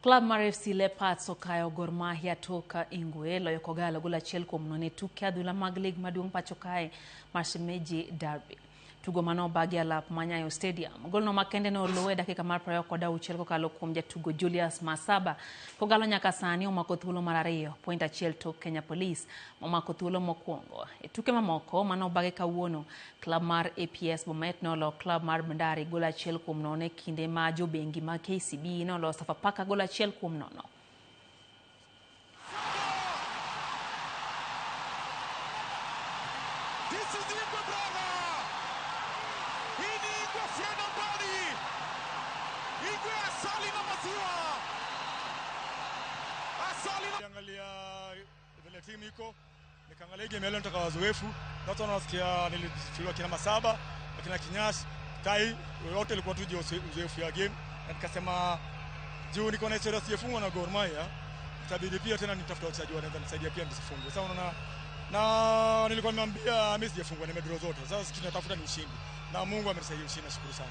Club mar AFC Leopards okayo Gor Mahia toka Ingwe loyo kogalo gola achiel kuom nono tuke adhula mag lig maduong' pacho kae mar Shemeji Derby. Tugo mano bagi alap Manyayo Stadium. Golno makende no oluwe dakika mar 26 kokalo kuom jatugo Julius Masaba. Kogalo nyaka sani omako thuolo mar 2 point achiel tok Kenya Police omako thuolo mokwongo. E tuke mamoko mano bagi kawuono club mar APS Bomet nolo club mar Bandari gola achiel kuom nono e kinde ma jobengi ma KCB nolo Sofapaka gola achiel kuom nono. Angalia vile timu iko nikaangalia game leo nitoka wazoefu watu wanasikia nilifiliwa kina Masaba kina Kinyash Tai wote walikuwa tu uzoefu ya game na nikasema juu niko na historia sijafungwa na Gor Mahia itabidi pia tena nitafuta wachezaji wanaweza nisaidia pia nisifungwe. Sasa unaona na nilikuwa nimwambia mimi sijafungwa nimedraw zote. Sasa tunatafuta ni ushindi na Mungu amenisaidia ushindi, nashukuru sana.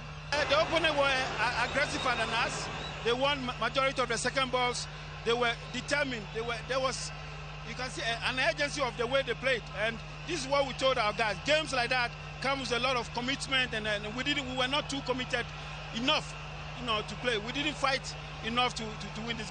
The opponent were aggressive than us. They won majority of the second balls. They were determined. There was, you can see, an urgency of the way they played. And this is what we told our guys. Games like that come with a lot of commitment, and we were not too committed enough, to play. We didn't fight enough to win this game.